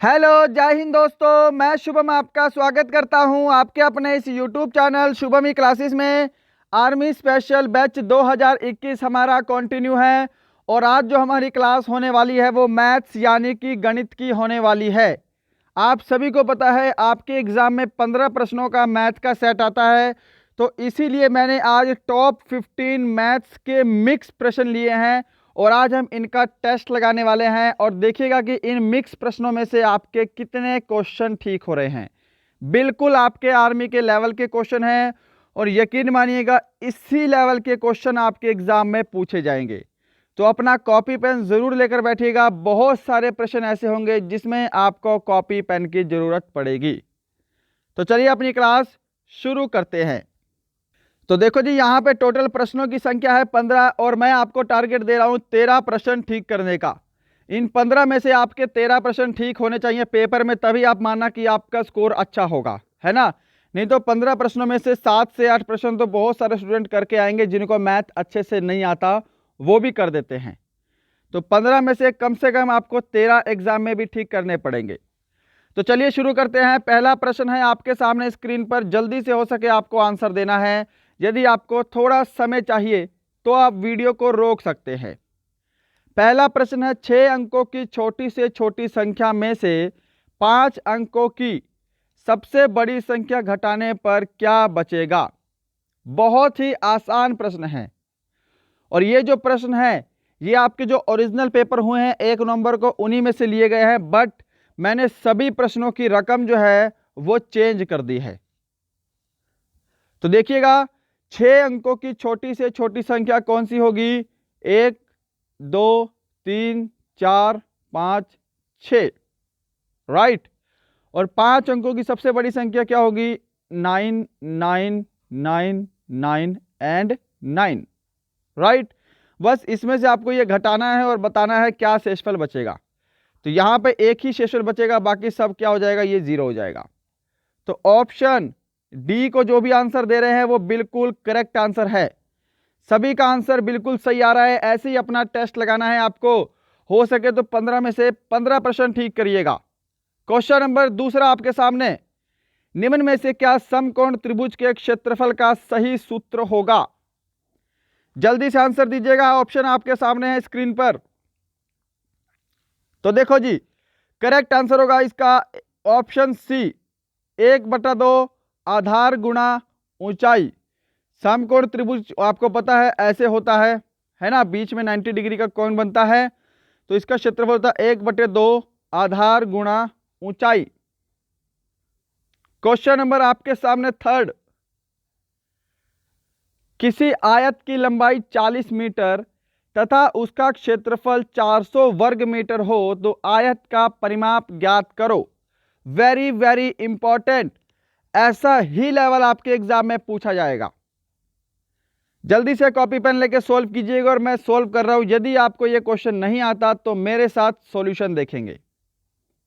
Hello, जय हिंद दोस्तों। मैं शुभम आपका स्वागत करता हूं आपके अपने इस यूट्यूब चैनल शुभम ही क्लासेस में। आर्मी स्पेशल बैच 2021 हमारा कंटिन्यू है और आज जो हमारी क्लास होने वाली है वो मैथ्स यानी कि गणित की होने वाली है। आप सभी को पता है आपके एग्ज़ाम में 15 प्रश्नों का मैथ का सेट आता है, तो इसीलिए मैंने आज टॉप 15 मैथ्स के मिक्स प्रश्न लिए हैं और आज हम इनका टेस्ट लगाने वाले हैं और देखिएगा कि इन मिक्स प्रश्नों में से आपके कितने क्वेश्चन ठीक हो रहे हैं। बिल्कुल आपके आर्मी के लेवल के क्वेश्चन हैं और यकीन मानिएगा इसी लेवल के क्वेश्चन आपके एग्जाम में पूछे जाएंगे। तो अपना कॉपी पेन ज़रूर लेकर बैठिएगा। बहुत सारे प्रश्न ऐसे होंगे जिसमें आपको कॉपी पेन की ज़रूरत पड़ेगी। तो चलिए अपनी क्लास शुरू करते हैं। तो देखो जी, यहाँ पे टोटल प्रश्नों की संख्या है 15 और मैं आपको टारगेट दे रहा हूँ 13 प्रश्न ठीक करने का। इन 15 में से आपके 13 प्रश्न ठीक होने चाहिए पेपर में, तभी आप मानना कि आपका स्कोर अच्छा होगा, है ना। नहीं तो 15 प्रश्नों में से 7 से 8 प्रश्न तो बहुत सारे स्टूडेंट करके आएंगे जिनको मैथ अच्छे से नहीं आता, वो भी कर देते हैं। तो 15 में से कम आपको 13 एग्जाम में भी ठीक करने पड़ेंगे। तो चलिए शुरू करते हैं। पहला प्रश्न है आपके सामने स्क्रीन पर, जल्दी से हो सके आपको आंसर देना है। यदि आपको थोड़ा समय चाहिए तो आप वीडियो को रोक सकते हैं। पहला प्रश्न है 6 अंकों की छोटी से छोटी संख्या में से 5 अंकों की सबसे बड़ी संख्या घटाने पर क्या बचेगा। बहुत ही आसान प्रश्न है और ये जो प्रश्न है ये आपके जो ओरिजिनल पेपर हुए हैं 1 नवंबर को उन्हीं में से लिए गए हैं, बट मैंने सभी प्रश्नों की रकम जो है वो चेंज कर दी है। तो देखिएगा 6 अंकों की छोटी से छोटी संख्या कौन सी होगी। 1 2 3 4 5 6, राइट। और 5 अंकों की सबसे बड़ी संख्या क्या होगी। 9 9 9 9 एंड 9, राइट। बस इसमें से आपको ये घटाना है और बताना है क्या शेषफल बचेगा। तो यहाँ पे एक ही शेषफल बचेगा, बाकी सब क्या हो जाएगा, ये 0 हो जाएगा। तो ऑप्शन डी को जो भी आंसर दे रहे हैं वो बिल्कुल करेक्ट आंसर है। सभी का आंसर बिल्कुल सही आ रहा है। ऐसे ही अपना टेस्ट लगाना है आपको। हो सके तो 15 में से 15 प्रश्न ठीक करिएगा। क्वेश्चन नंबर दूसरा आपके सामने, निम्न में से क्या समकोण त्रिभुज के क्षेत्रफल का सही सूत्र होगा। जल्दी से आंसर दीजिएगा। ऑप्शन आपके सामने है स्क्रीन पर। तो देखो जी, करेक्ट आंसर होगा इसका ऑप्शन सी, 1/2 आधार गुणा ऊंचाई। समकोण त्रिभुज आपको पता है ऐसे होता है ना, बीच में 90 डिग्री का कोण बनता है। तो इसका क्षेत्रफल होता है 1/2 आधार गुणा ऊंचाई। क्वेश्चन नंबर आपके सामने थर्ड, किसी आयत की लंबाई 40 मीटर तथा उसका क्षेत्रफल 400 वर्ग मीटर हो तो आयत का परिमाप ज्ञात करो। वेरी वेरी इंपॉर्टेंट, ऐसा ही लेवल आपके एग्जाम में पूछा जाएगा। जल्दी से कॉपी पेन लेके सोल्व कीजिएगा और मैं सोल्व कर रहा हूं। यदि आपको यह क्वेश्चन नहीं आता तो मेरे साथ सॉल्यूशन देखेंगे।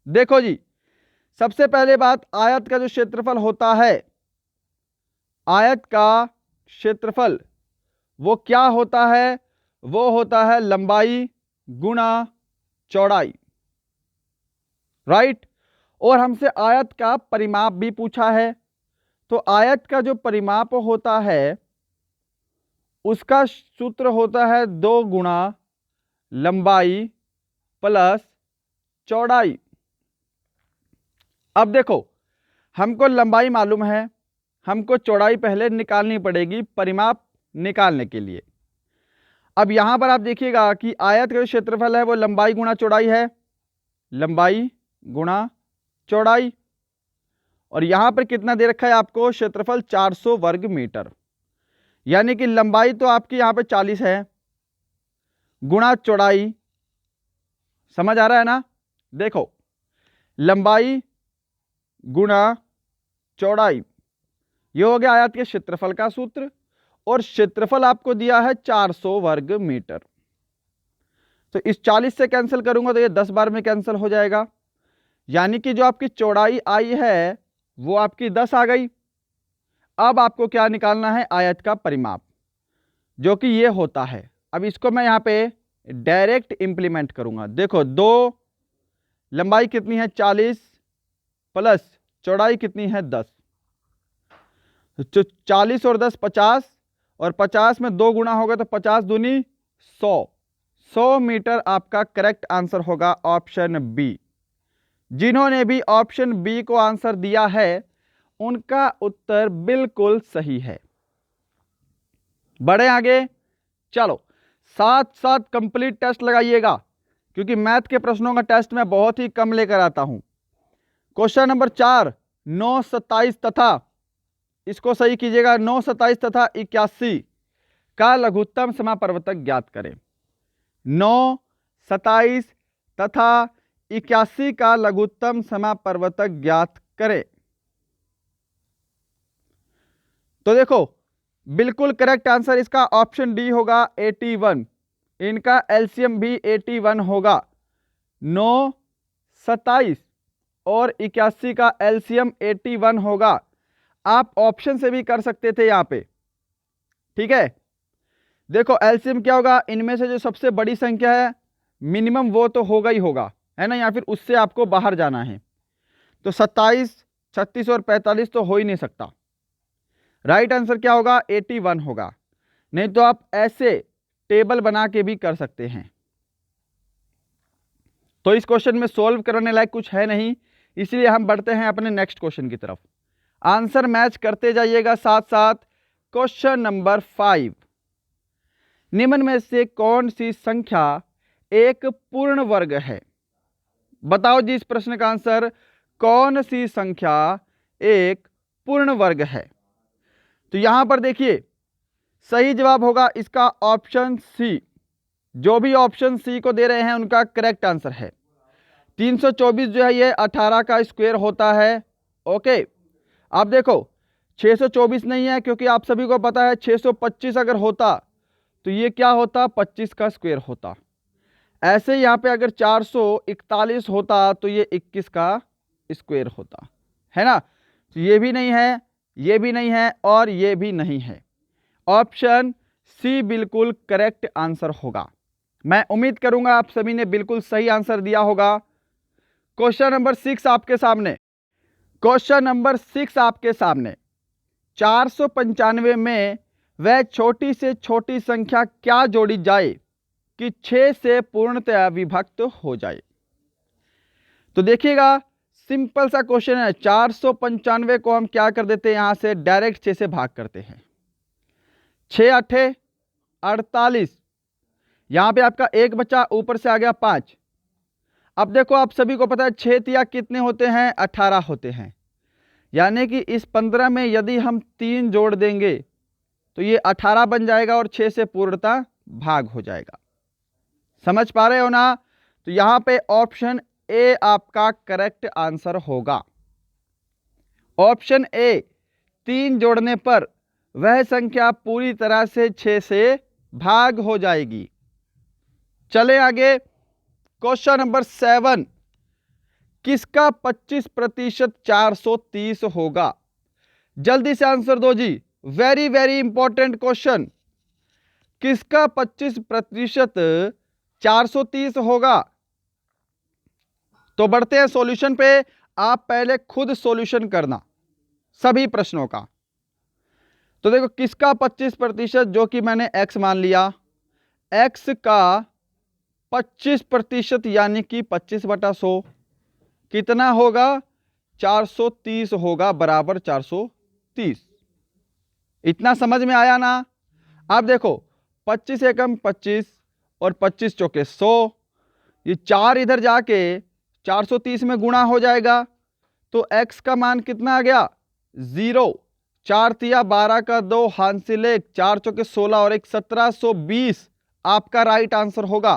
देखो जी, सबसे पहले बात, आयत का जो क्षेत्रफल होता है, आयत का क्षेत्रफल वो क्या होता है, वो होता है लंबाई गुणा चौड़ाई, राइट। और हमसे आयत का परिमाप भी पूछा है। तो आयत का जो परिमाप होता है उसका सूत्र होता है 2 गुणा लंबाई प्लस चौड़ाई। अब देखो, हमको लंबाई मालूम है, हमको चौड़ाई पहले निकालनी पड़ेगी परिमाप निकालने के लिए। अब यहां पर आप देखिएगा कि आयत का जो क्षेत्रफल है वो लंबाई गुणा चौड़ाई है, लंबाई गुणा चौड़ाई। और यहां पर कितना दे रखा है आपको, क्षेत्रफल 400 वर्ग मीटर। यानी कि लंबाई तो आपकी यहां पे 40 है गुणा चौड़ाई, समझ आ रहा है ना। देखो, लंबाई गुणा चौड़ाई, ये हो गया आयत के क्षेत्रफल का सूत्र और क्षेत्रफल आपको दिया है 400 वर्ग मीटर। तो इस 40 से कैंसिल करूंगा तो ये 10 बार में कैंसिल हो जाएगा। यानी कि जो आपकी चौड़ाई आई है वो आपकी 10 आ गई। अब आपको क्या निकालना है, आयत का परिमाप, जो कि ये होता है। अब इसको मैं यहाँ पे डायरेक्ट इंप्लीमेंट करूंगा। देखो, 2 लंबाई कितनी है 40 प्लस चौड़ाई कितनी है 10, तो 40 और 10 50, और 50 में 2 गुना होगा तो 50 दूनी 100 मीटर आपका करेक्ट आंसर होगा ऑप्शन बी। जिन्होंने भी ऑप्शन बी को आंसर दिया है उनका उत्तर बिल्कुल सही है। बढ़े आगे, चलो साथ साथ कंप्लीट टेस्ट लगाइएगा, क्योंकि मैथ के प्रश्नों का टेस्ट मैं बहुत ही कम लेकर आता हूं। क्वेश्चन नंबर 4, 9, 27 तथा, इसको सही कीजिएगा, 9, 27 तथा 81 का लघुत्तम समापवर्तक ज्ञात करें। 9, 27 तथा 81 का लघुत्तम समापवर्तक ज्ञात करें। तो देखो बिल्कुल करेक्ट आंसर इसका ऑप्शन डी होगा 81। इनका एलसीएम भी 81 होगा। 9, 27 और 81 का एलसीएम 81 होगा। आप ऑप्शन से भी कर सकते थे यहां पे, ठीक है। देखो एलसीएम क्या होगा, इनमें से जो सबसे बड़ी संख्या है मिनिमम वो तो होगा ही होगा, है ना, या फिर उससे आपको बाहर जाना है। तो 27, 36 और 45 तो हो ही नहीं सकता। राइट आंसर क्या होगा 81 होगा। नहीं तो आप ऐसे टेबल बना के भी कर सकते हैं। तो इस क्वेश्चन में सॉल्व करने लायक कुछ है नहीं, इसलिए हम बढ़ते हैं अपने नेक्स्ट क्वेश्चन की तरफ। आंसर मैच करते जाइएगा साथ साथ। क्वेश्चन नंबर 5, निम्न में से कौन सी संख्या एक पूर्ण वर्ग है? बताओ जी इस प्रश्न का आंसर, कौन सी संख्या एक पूर्ण वर्ग है? तो यहां पर देखिए सही जवाब होगा इसका ऑप्शन सी। जो भी ऑप्शन सी को दे रहे हैं उनका करेक्ट आंसर है। 324 जो है ये 18 का स्क्वायर होता है। ओके, अब देखो 624 नहीं है, क्योंकि आप सभी को पता है 625 अगर होता तो ये क्या होता 25 का स्क्वायर होता। ऐसे यहाँ पे अगर 441 होता तो ये 21 का स्क्वायर होता, है ना। तो ये भी नहीं है, ये भी नहीं है और ये भी नहीं है। ऑप्शन सी बिल्कुल करेक्ट आंसर होगा। मैं उम्मीद करूंगा आप सभी ने बिल्कुल सही आंसर दिया होगा। क्वेश्चन नंबर 6 आपके सामने। क्वेश्चन नंबर 6 आपके सामने, 495 में वह छोटी से छोटी संख्या क्या जोड़ी जाए कि 6 से पूर्णतया विभक्त हो जाए? तो देखिएगा सिंपल सा क्वेश्चन है। 495 को हम क्या कर देते हैं, यहां से डायरेक्ट 6 से भाग करते हैं। 6 8 48, यहां पे आपका एक बचा, ऊपर से आ गया 5। अब देखो आप सभी को पता है 6 तिया कितने होते हैं 18 होते हैं, यानी कि इस 15 में यदि हम 3 जोड़ देंगे तो ये 18 बन जाएगा और 6 से पूर्णता भाग हो जाएगा। समझ पा रहे हो ना। तो यहां पे ऑप्शन ए आपका करेक्ट आंसर होगा। ऑप्शन ए, 3 जोड़ने पर वह संख्या पूरी तरह से 6 से भाग हो जाएगी। चले आगे, क्वेश्चन नंबर 7, किसका 25% 430 होगा? जल्दी से आंसर दो जी, वेरी वेरी इंपॉर्टेंट क्वेश्चन। किसका 25% 430 होगा? तो बढ़ते हैं सॉल्यूशन पे। आप पहले खुद सॉल्यूशन करना सभी प्रश्नों का। तो देखो किसका 25%, जो कि मैंने x मान लिया, x का 25% यानी कि 25/100 कितना होगा 430 होगा, बराबर 430। इतना समझ में आया ना। अब देखो 25 एकम 25 और 25 चौके 100, ये 4 इधर जाके 430 में गुणा हो जाएगा, तो x का मान कितना आ गया 0। 4 तिया 12 का 2 हासिल 1, 4 चौके 16 और 1 1720 आपका राइट आंसर होगा।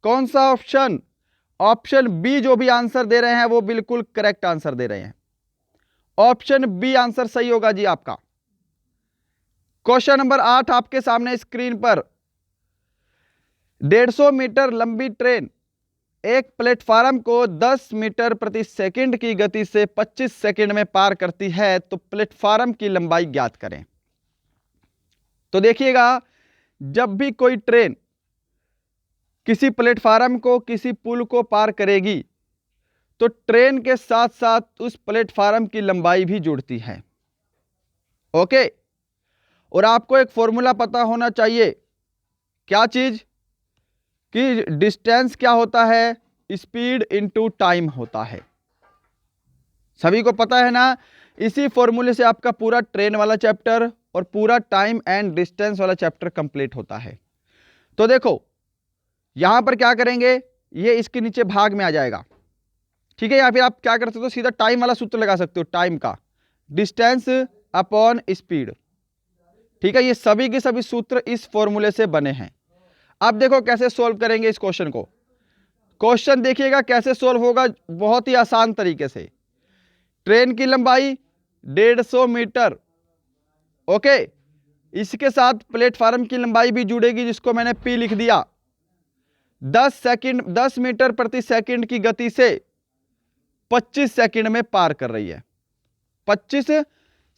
कौन सा ऑप्शन? Option B. जो भी आंसर दे रहे हैं वो बिल्कुल करेक्ट आंसर दे रहे हैं। ऑप्शन बी आंसर सही होगा जी आपका। क्वेश्चन नंबर 8 आपके सामने स्क्रीन पर। 150 मीटर लंबी ट्रेन एक प्लेटफार्म को 10 मीटर प्रति सेकंड की गति से 25 सेकंड में पार करती है, तो प्लेटफार्म की लंबाई ज्ञात करें। तो देखिएगा जब भी कोई ट्रेन किसी प्लेटफार्म को, किसी पुल को पार करेगी तो ट्रेन के साथ साथ उस प्लेटफार्म की लंबाई भी जुड़ती है। ओके, और आपको एक फॉर्मूला पता होना चाहिए, क्या चीज, कि डिस्टेंस क्या होता है, स्पीड इनटू टाइम होता है। सभी को पता है ना। इसी फॉर्मूले से आपका पूरा ट्रेन वाला चैप्टर और पूरा टाइम एंड डिस्टेंस वाला चैप्टर कंप्लीट होता है। तो देखो यहां पर क्या करेंगे, ये इसके नीचे भाग में आ जाएगा, ठीक है। या फिर आप क्या कर सकते हो, सीधा टाइम वाला सूत्र लगा सकते हो, टाइम का, डिस्टेंस अपॉन स्पीड, ठीक है। ये सभी के सभी सूत्र इस फॉर्मूले से बने हैं। अब देखो कैसे सॉल्व करेंगे इस क्वेश्चन को। क्वेश्चन देखिएगा कैसे सॉल्व होगा, बहुत ही आसान तरीके से। ट्रेन की लंबाई 150 मीटर, ओके, इसके साथ प्लेटफार्म की लंबाई भी जुड़ेगी जिसको मैंने P लिख दिया। 10 मीटर प्रति सेकंड की गति से 25 सेकंड में पार कर रही है, 25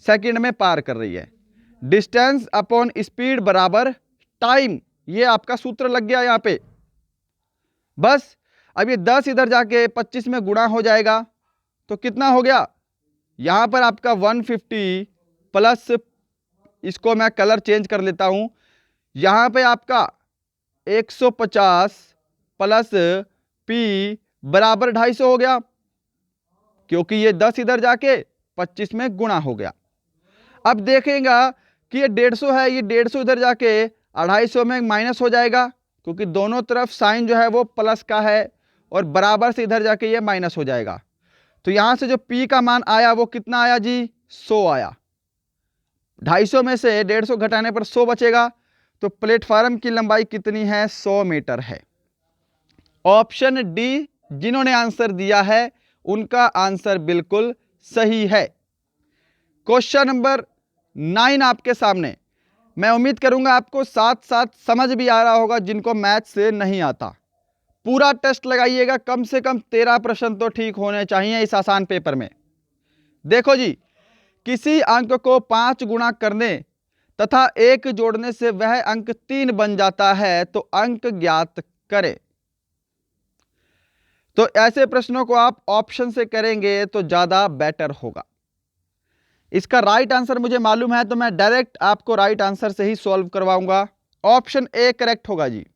सेकंड में पार कर रही है। डिस्टेंस अपॉन स्पीड बराबर टाइम, ये आपका सूत्र लग गया यहां पे। बस अब ये 10 इधर जाके 25 में गुणा हो जाएगा, तो कितना हो गया, यहां पर आपका 150 प्लस, इसको मैं कलर चेंज कर लेता हूं, यहां पे आपका 150 प्लस P बराबर 250 हो गया, क्योंकि ये 10 इधर जाके 25 में गुणा हो गया। अब देखेगा कि ये 150 है, ये 150 इधर जाके 250 में माइनस हो जाएगा, क्योंकि दोनों तरफ साइन जो है वो प्लस का है, और बराबर से इधर जाके ये माइनस हो जाएगा। तो यहां से जो P का मान आया वो कितना आया जी, 100 आया। 250 में से 150 घटाने पर 100 बचेगा, तो प्लेटफार्म की लंबाई कितनी है, 100 मीटर है। ऑप्शन डी जिन्होंने आंसर दिया है उनका आंसर बिल्कुल सही है। क्वेश्चन नंबर 9 आपके सामने। मैं उम्मीद करूंगा आपको साथ साथ समझ भी आ रहा होगा, जिनको मैथ से नहीं आता। पूरा टेस्ट लगाइएगा, कम से कम 13 प्रश्न तो ठीक होने चाहिए इस आसान पेपर में। देखो जी, किसी अंक को 5 गुणा करने तथा 1 जोड़ने से वह अंक 3 बन जाता है, तो अंक ज्ञात करें। तो ऐसे प्रश्नों को आप ऑप्शन से करेंगे तो ज्यादा बेटर होगा। इसका राइट आंसर मुझे मालूम है, तो मैं डायरेक्ट आपको राइट आंसर से ही सॉल्व करवाऊंगा। ऑप्शन ए करेक्ट होगा जी।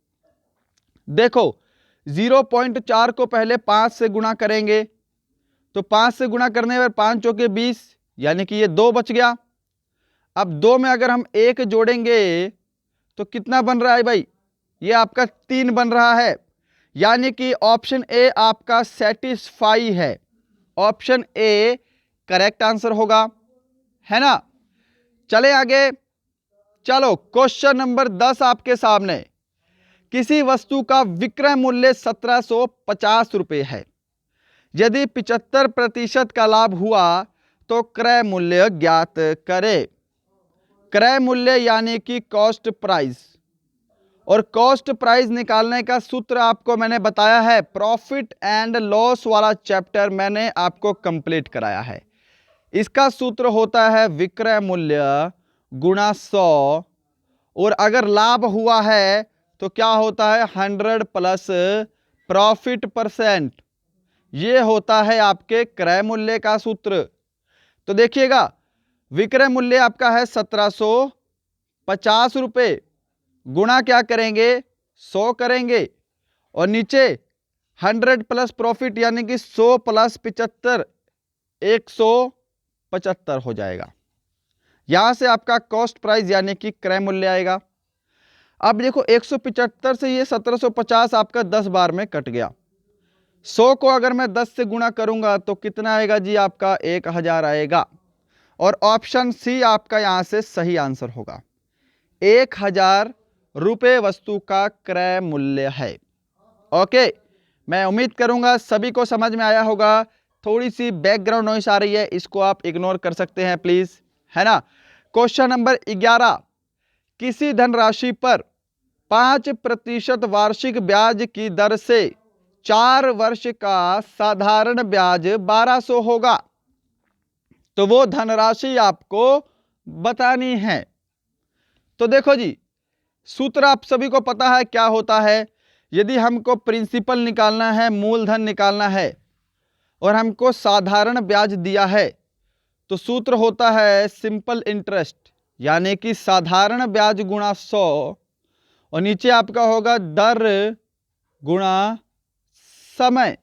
देखो 0.4 को पहले 5 से गुणा करेंगे, तो 5 से गुणा करने पर 5 चौके 20, यानी कि ये 2 बच गया। अब 2 में अगर हम 1 जोड़ेंगे तो कितना बन रहा है भाई, ये आपका 3 बन रहा है, यानी कि ऑप्शन ए आपका सेटिस्फाई है। ऑप्शन ए करेक्ट आंसर होगा, है ना। चले आगे, चलो क्वेश्चन नंबर 10 आपके सामने। किसी वस्तु का विक्रय मूल्य 1750 रुपए है, यदि 75% का लाभ हुआ तो क्रय मूल्य ज्ञात करें। क्रय मूल्य यानी कि कॉस्ट प्राइस, और कॉस्ट प्राइस निकालने का सूत्र आपको मैंने बताया है, प्रॉफिट एंड लॉस वाला चैप्टर मैंने आपको कंप्लीट कराया है। इसका सूत्र होता है विक्रय मूल्य गुणा 100, और अगर लाभ हुआ है तो क्या होता है 100 प्लस प्रॉफिट %। ये होता है आपके क्रय मूल्य का सूत्र। तो देखिएगा विक्रय मूल्य आपका है 1750 रुपए, गुणा क्या करेंगे 100 करेंगे, और नीचे 100 प्लस प्रॉफिट यानी कि 100 प्लस 75 175 हो जाएगा। यहां से आपका कॉस्ट प्राइस यानी कि क्रय मूल्य आएगा। अब देखो 175 से ये 1750 आपका 10 बार में कट गया। 100 को अगर मैं 10 से गुणा करूंगा तो कितना आएगा जी, आपका 1000 आएगा। और ऑप्शन सी आपका यहां से सही आंसर होगा। 1000 रुपए वस्तु का क्रय मूल्य है। ओके, मैं उम्मीद करूंगा सभी को समझ में आया होगा। थोड़ी सी बैकग्राउंड नॉइस आ रही है, इसको आप इग्नोर कर सकते हैं प्लीज, है ना। Question number 11। किसी धनराशि पर 5% वार्षिक ब्याज की दर से 4 वर्ष का साधारण ब्याज 1200 होगा, तो वो धनराशि आपको बतानी है। तो देखो जी, सूत्र आप सभी को पता है क्या होता है। यदि हमको प्रिंसिपल निकालना है, मूलधन निकालना है, और हमको साधारण ब्याज दिया है तो सूत्र होता है सिंपल इंटरेस्ट, यानी कि साधारण ब्याज गुणा 100 और नीचे आपका होगा दर गुणा समय।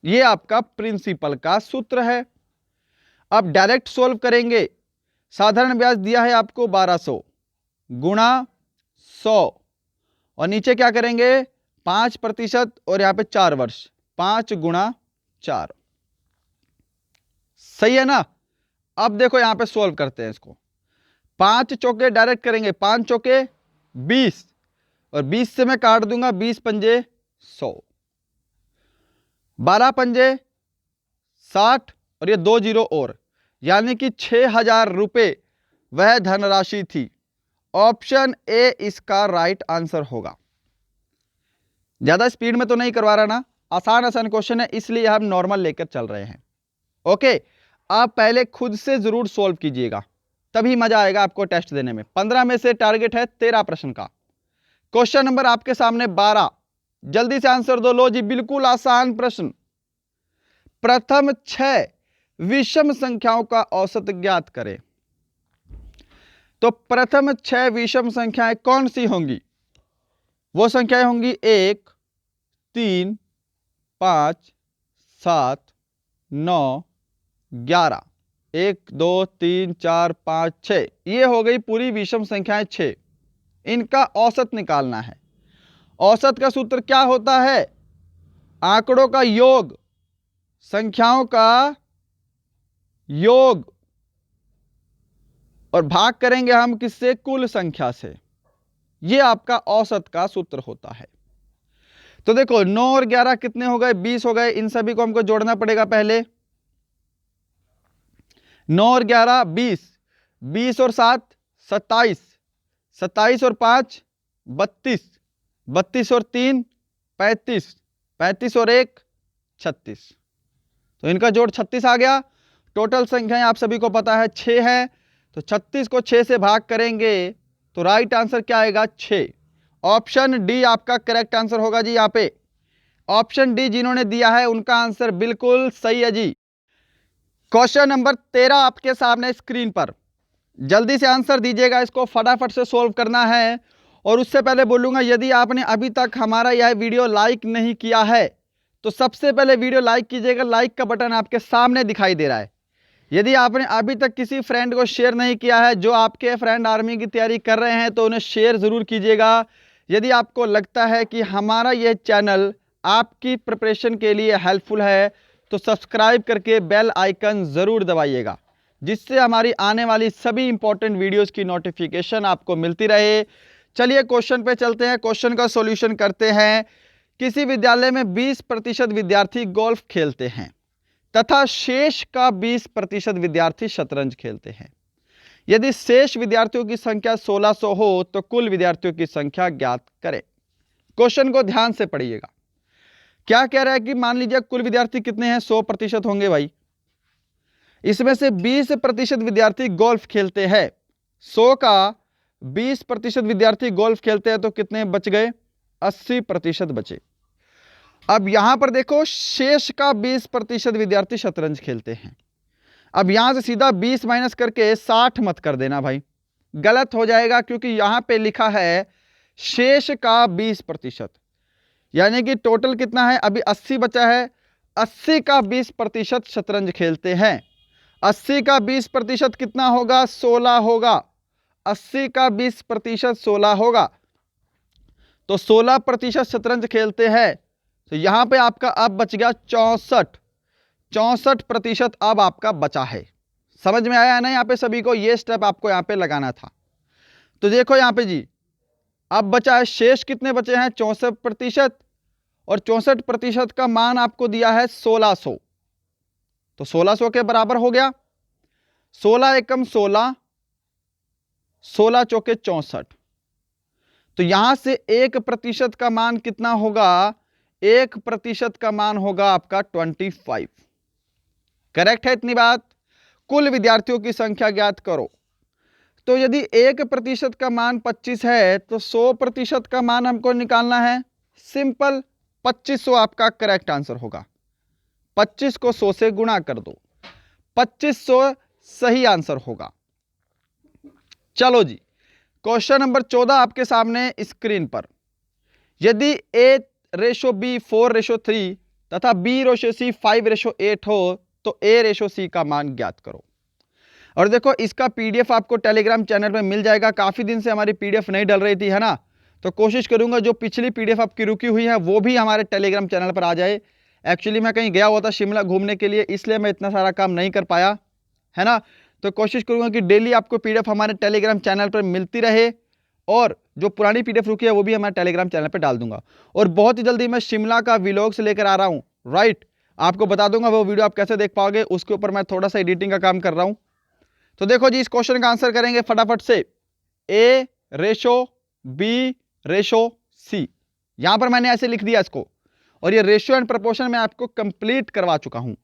ये आपका प्रिंसिपल का सूत्र है। अब डायरेक्ट सोल्व करेंगे। साधारण ब्याज दिया है आपको 1200 गुणा 100 और नीचे क्या करेंगे 5% और यहां पे 4 वर्ष, 5 गुणा 4। सही है ना। अब देखो यहां पे सोल्व करते हैं इसको। 5 चौके डायरेक्ट करेंगे, 5 चौके 20 और 20 से मैं काट दूंगा 20 पंजे 100, 12 पंजे 60 और ये 2 जीरो और, यानी कि 6000 रुपए वह धनराशि थी। ऑप्शन ए इसका राइट आंसर होगा। ज्यादा स्पीड में तो नहीं करवा रहा ना, आसान आसान क्वेश्चन है इसलिए हम नॉर्मल लेकर चल रहे हैं। ओके, आप पहले खुद से जरूर सोल्व कीजिएगा, तभी मजा आएगा आपको टेस्ट देने में। 15 में से टारगेट है 13 प्रश्न का। क्वेश्चन नंबर आपके सामने 12, जल्दी से आंसर दो। लो जी, बिल्कुल आसान प्रश्न। प्रथम 6 विषम संख्याओं का औसत ज्ञात करें। तो प्रथम 6 विषम संख्याएं कौन सी होंगी? वो संख्याएं होंगी 1, 3, 5, 7, 9, 11। 1, 2, 3, 4, 5, 6, ये हो गई पूरी विषम संख्याएं 6। इनका औसत निकालना है। औसत का सूत्र क्या होता है? आंकड़ों का योग, संख्याओं का योग, और भाग करेंगे हम किससे? कुल संख्या से। यह आपका औसत का सूत्र होता है। तो देखो 9 और 11 कितने हो गए? 20 हो गए। इन सभी को हमको जोड़ना पड़ेगा पहले। 9 और 11 20, 20 और 7 27, 27 और 5 32, 32 और 3 35, 35 और 1 36। तो इनका जोड़ 36 आ गया। टोटल संख्याएं आप सभी को पता है 6 है, तो 36 को 6 से भाग करेंगे तो राइट आंसर क्या आएगा? 6। ऑप्शन डी आपका करेक्ट आंसर होगा जी। यहाँ पे ऑप्शन डी जिन्होंने दिया है उनका आंसर बिल्कुल सही है जी। क्वेश्चन नंबर 13 आपके सामने स्क्रीन पर, जल्दी से आंसर दीजिएगा, इसको फटाफट से सोल्व करना है। और उससे पहले बोलूंगा, यदि आपने अभी तक हमारा यह वीडियो लाइक नहीं किया है तो सबसे पहले वीडियो लाइक कीजिएगा। लाइक का बटन आपके सामने दिखाई दे रहा है। यदि आपने अभी तक किसी फ्रेंड को शेयर नहीं किया है, जो आपके फ्रेंड आर्मी की तैयारी कर रहे हैं, तो उन्हें शेयर जरूर कीजिएगा। यदि आपको लगता है कि हमारा यह चैनल आपकी प्रिपरेशन के लिए हेल्पफुल है तो सब्सक्राइब करके बेल आइकन जरूर दबाइएगा, जिससे हमारी आने वाली सभी इंपॉर्टेंट वीडियोस की नोटिफिकेशन आपको मिलती रहे। चलिए क्वेश्चन पे चलते हैं, क्वेश्चन का सॉल्यूशन करते हैं। किसी विद्यालय में 20% विद्यार्थी गोल्फ खेलते हैं तथा शेष का 20% विद्यार्थी शतरंज खेलते हैं। यदि शेष विद्यार्थियों की संख्या 1600 हो तो कुल विद्यार्थियों की संख्या ज्ञात करें। क्वेश्चन को ध्यान से पढ़िएगा। क्या कह रहा है कि मान लीजिए कुल विद्यार्थी कितने हैं? 100% होंगे भाई। इसमें से 20% विद्यार्थी गोल्फ खेलते हैं। 100 का 20% विद्यार्थी गोल्फ खेलते हैं तो कितने बच गए? 80% बचे। अब यहां पर देखो शेष का 20% विद्यार्थी शतरंज खेलते हैं। अब यहां से सीधा 20 माइनस करके 60 मत कर देना भाई, गलत हो जाएगा, क्योंकि यहां पे लिखा है शेष का 20%, यानी कि टोटल कितना है? अभी 80 बचा है। 80 का 20% शतरंज खेलते हैं। 80 का 20% कितना होगा? 16 होगा। 80 का 20% 16 होगा, तो 16% शतरंज खेलते हैं। तो यहां पे आपका अब बच गया 64% अब आपका बचा है। समझ में आया है ना? यहां पे सभी को ये स्टेप आपको यहां पे लगाना था। तो देखो यहां पे जी, अब बचा है शेष कितने बचे हैं? 64%, और 64% का मान आपको दिया है 1600, तो 1600 के बराबर हो गया। 16 एकम 16, 16 चौके 64। तो यहां से 1% का मान कितना होगा? 1% का मान होगा आपका 25। करेक्ट है इतनी बात? कुल विद्यार्थियों की संख्या ज्ञात करो। तो यदि 1% का मान 25 है तो 100% का मान हमको निकालना है। सिंपल, 2500 आपका करेक्ट आंसर होगा। 25 को 100 से गुणा कर दो, 2500 सही आंसर होगा। चलो जी, क्वेश्चन नंबर 14 आपके सामने स्क्रीन पर। यदि A/B 4/3 तथा B/C 5/8 हो तो A/C का मान ज्ञात करो। और देखो, इसका PDF आपको टेलीग्राम चैनल पे मिल जाएगा। काफ़ी दिन से हमारी PDF नहीं डल रही थी, है ना, तो कोशिश करूंगा जो पिछली PDF आपकी रुकी हुई है वो भी हमारे टेलीग्राम चैनल पर आ जाए। एक्चुअली मैं कहीं गया हुआ था शिमला घूमने के लिए, इसलिए मैं इतना सारा काम नहीं कर पाया, है ना। तो कोशिश करूंगा कि डेली आपको PDF हमारे टेलीग्राम चैनल पर मिलती रहे, और जो पुरानी PDF रुकी है वो भी हमारे टेलीग्राम चैनल पर डाल दूंगा। और बहुत ही जल्दी मैं शिमला का व्लॉग्स लेकर आ रहा हूँ, राइट। आपको बता दूंगा वो वीडियो आप कैसे देख पाओगे, उसके ऊपर मैं थोड़ा सा एडिटिंग का काम कर रहा हूँ। तो देखो जी, इस क्वेश्चन का आंसर करेंगे फटाफट से। A/B/C, यहां पर मैंने ऐसे लिख दिया इसको, और ये रेशियो एंड प्रपोर्शन मैं आपको कंप्लीट करवा चुका हूं।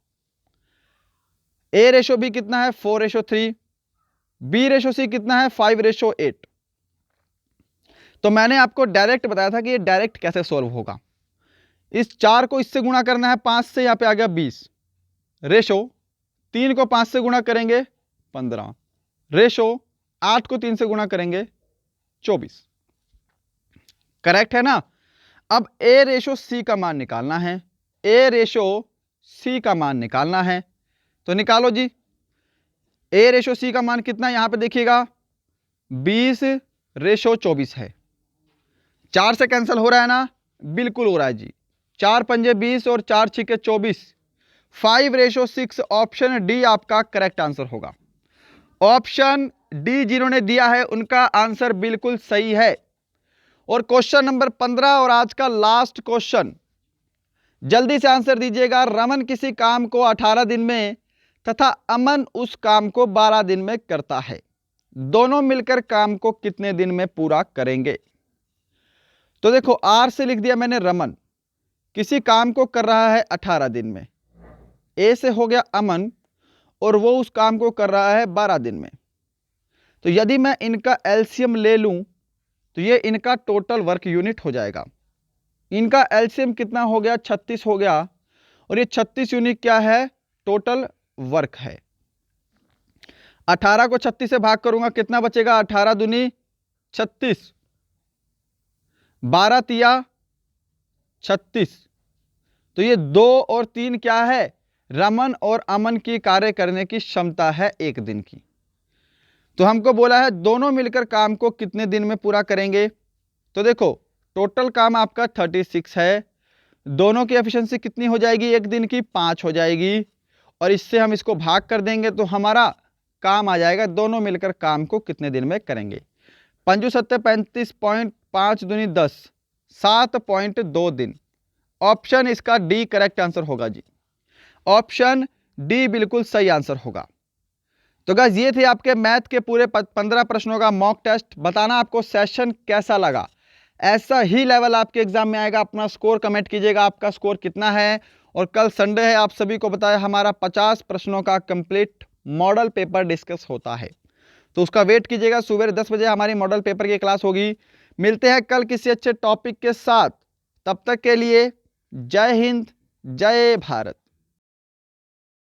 A/B कितना है 4/3, B/C कितना है 5/8। तो मैंने आपको डायरेक्ट बताया था कि ये डायरेक्ट कैसे सॉल्व होगा। इस 4 को इससे गुणा करना है 5 से, यहां पे आ गया 20। रेशो 3 को 5 से गुणा करेंगे 15। रेशो 8 को 3 से गुणा करेंगे 24। करेक्ट है ना। अब A/C का मान निकालना है, A/C का मान निकालना है, तो निकालो जी। A/C का मान कितना है, यहां पे देखिएगा 20/24 है। 4 से कैंसिल हो रहा है ना, बिल्कुल हो रहा है जी। 4 पंजे 20 और 4 छिके 24, 5/6। ऑप्शन डी आपका करेक्ट आंसर होगा। ऑप्शन डी जिन्होंने दिया है उनका आंसर बिल्कुल सही है। और क्वेश्चन नंबर 15 और आज का लास्ट क्वेश्चन, जल्दी से आंसर दीजिएगा। रमन किसी काम को 18 दिन में तथा अमन उस काम को 12 दिन में करता है, दोनों मिलकर काम को कितने दिन में पूरा करेंगे। तो देखो, आर से लिख दिया मैंने रमन, किसी काम को कर रहा है 18 दिन में। ए से हो गया अमन, और वो उस काम को कर रहा है 12 दिन में। तो यदि मैं इनका एलसीएम ले लूं तो ये इनका टोटल वर्क यूनिट हो जाएगा। इनका एलसीएम कितना हो गया, 36 हो गया, और ये 36 यूनिट क्या है, टोटल वर्क है। 18 को 36 से भाग करूंगा, कितना बचेगा, 18 दूनी 36, 12 तिया 36। तो ये 2 और 3 क्या है, रमन और अमन की कार्य करने की क्षमता है एक दिन की। तो हमको बोला है दोनों मिलकर काम को कितने दिन में पूरा करेंगे। तो देखो, टोटल काम आपका 36 है, दोनों की एफिशिएंसी कितनी हो जाएगी एक दिन की, 5 हो जाएगी, और इससे हम इसको भाग कर देंगे तो हमारा काम आ जाएगा दोनों मिलकर काम को कितने दिन में करेंगे। 5 सत्ते 35.5 दूनी 10, 7.2 दिन। ऑप्शन इसका डी करेक्ट आंसर होगा जी। ऑप्शन डी बिल्कुल सही आंसर होगा। तो गाइस, ये थे आपके मैथ के पूरे 15 प्रश्नों का मॉक टेस्ट। बताना आपको सेशन कैसा लगा। ऐसा ही लेवल आपके एग्जाम में आएगा। अपना स्कोर कमेंट कीजिएगा, आपका स्कोर कितना है। और कल संडे है, आप सभी को बताया हमारा 50 प्रश्नों का कंप्लीट मॉडल पेपर डिस्कस होता है, तो उसका वेट कीजिएगा। सुबह 10 बजे हमारी मॉडल पेपर की क्लास होगी। मिलते हैं कल किसी अच्छे टॉपिक के साथ। तब तक के लिए जय हिंद, जय भारत।